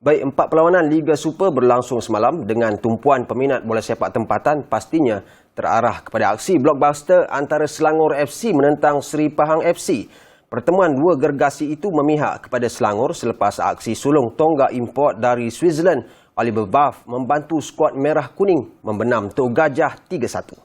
Baik, 4 perlawanan Liga Super berlangsung semalam dengan tumpuan peminat bola sepak tempatan pastinya terarah kepada aksi blockbuster antara Selangor FC menentang Seri Pahang FC. Pertemuan dua gergasi itu memihak kepada Selangor selepas aksi sulung tonggak import dari Switzerland. Oliver Buff membantu skuad Merah Kuning membenam Tok Gajah 3-1.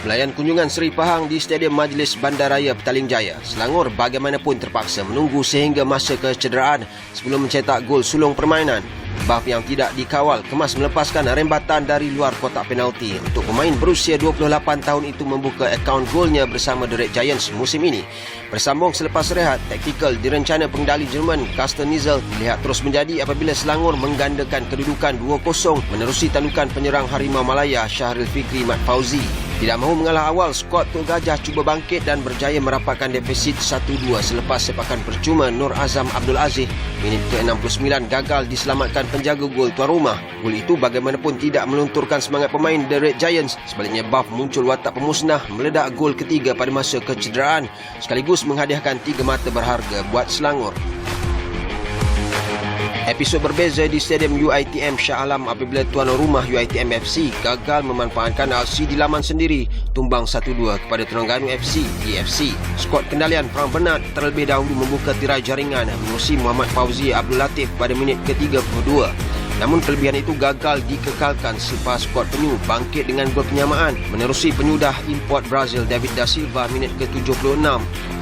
Melayan kunjungan Seri Pahang di Stadium Majlis Bandaraya Petaling Jaya, Selangor bagaimanapun terpaksa menunggu sehingga masa kecederaan sebelum mencetak gol sulung permainan. Buff yang tidak dikawal kemas melepaskan rembatan dari luar kotak penalti untuk pemain berusia 28 tahun itu membuka akaun golnya bersama The Red Giants musim ini. Bersambung selepas rehat, taktikal direncana pengendali Jerman Carsten Nizel dilihat terus menjadi apabila Selangor menggandakan kedudukan 2-0 menerusi tandukan penyerang Harimau Malaya Syahril Fikri Mat Fauzi. Tidak mahu mengalah awal, skuad Tok Gajah cuba bangkit dan berjaya merapatkan defisit 1-2 selepas sepakan percuma Nur Azam Abdul Aziz. Minit ke-69 gagal diselamatkan penjaga gol tuan rumah. Gol itu bagaimanapun tidak melunturkan semangat pemain The Red Giants. Sebaliknya Buff muncul watak pemusnah meledak gol ketiga pada masa kecederaan sekaligus menghadiahkan 3 mata berharga buat Selangor. Episod berbeza di Stadium UiTM Shah Alam apabila tuan rumah UiTM FC gagal memanfaatkan aksi di laman sendiri tumbang 1-2 kepada Terengganu FC EFC. Skuad kendalian Perang Bernat terlebih dahulu membuka tirai jaringan menerusi Muhammad Fauzi Abdul Latif pada minit ke-32. Namun kelebihan itu gagal dikekalkan selepas skuad penyu bangkit dengan gol penyamaan menerusi penyudah import Brazil David Da Silva minit ke-76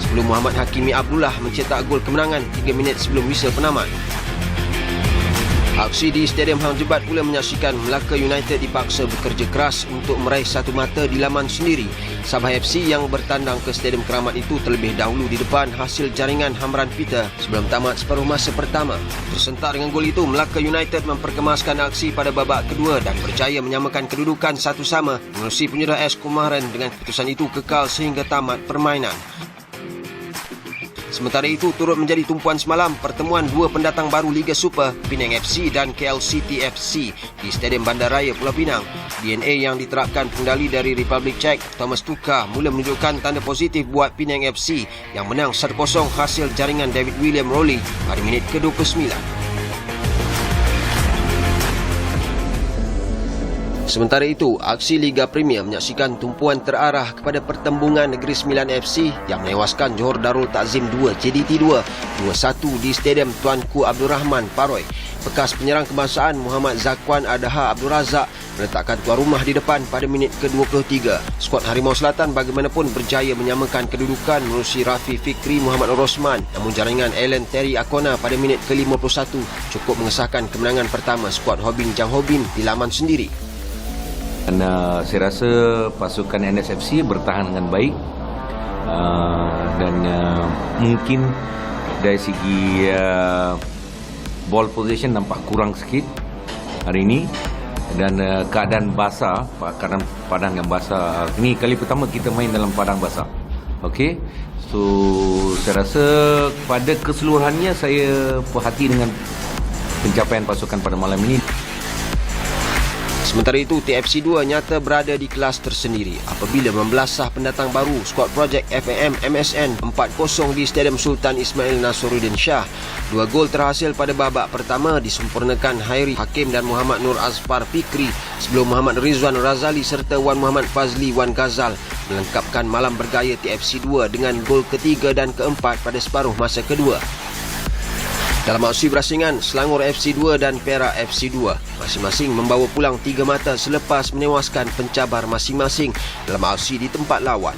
sebelum Muhammad Hakimi Abdullah mencetak gol kemenangan 3 minit sebelum whistle penamat. Aksi di Stadium Hang Jebat pula menyaksikan Melaka United dipaksa bekerja keras untuk meraih satu mata di laman sendiri. Sabah FC yang bertandang ke Stadium Keramat itu terlebih dahulu di depan hasil jaringan Hamran Peter sebelum tamat separuh masa pertama. Tersentak dengan gol itu, Melaka United memperkemaskan aksi pada babak kedua dan berjaya menyamakan kedudukan satu sama menerusi penyerah AS Kumaran. Dengan keputusan itu kekal sehingga tamat permainan. Sementara itu, turut menjadi tumpuan semalam pertemuan dua pendatang baru Liga Super, Penang FC dan KL City FC di Stadium Bandaraya Pulau Pinang. DNA yang diterapkan pengendali dari Republik Czech, Thomas Tuchel, mula menunjukkan tanda positif buat Penang FC yang menang 1-0 hasil jaringan David William Rowley pada minit ke-29. Sementara itu, aksi Liga Premier menyaksikan tumpuan terarah kepada pertembungan Negeri Sembilan FC yang menewaskan Johor Darul Takzim 2 JDT 2 2-1 di Stadium Tuanku Abdul Rahman Paroi. Bekas penyerang kebangsaan Muhammad Zakwan Adaha Abdul Razak meletakkan tuan rumah di depan pada minit ke-23. Skuad Harimau Selatan bagaimanapun berjaya menyamakan kedudukan menerusi Rafi Fikri Muhammad Rosman. Namun jaringan Alan Terry Akona pada minit ke-51 cukup mengesahkan kemenangan pertama skuad Hobin Jang Hobin di laman sendiri. Dan saya rasa pasukan NSFC bertahan dengan baik dan mungkin dari segi ball position nampak kurang sikit hari ini dan keadaan basah, keadaan padang yang basah. Ini kali pertama kita main dalam padang basah. Okey. So saya rasa pada keseluruhannya saya puas hati dengan pencapaian pasukan pada malam ini. Sementara itu, TFC 2 nyata berada di kelas tersendiri apabila membelasah pendatang baru skuad projek FAM MSN 4-0 di Stadium Sultan Ismail Nasruddin Shah. 2 gol terhasil pada babak pertama disempurnakan Hairi Hakim dan Muhammad Nur Azfar Fikri sebelum Muhammad Rizwan Razali serta Wan Muhammad Fazli Wan Ghazal melengkapkan malam bergaya TFC 2 dengan gol ketiga dan keempat pada separuh masa kedua. Dalam aksi berasingan, Selangor FC 2 dan Perak FC 2 masing-masing membawa pulang 3 mata selepas menewaskan pencabar masing-masing dalam aksi di tempat lawan.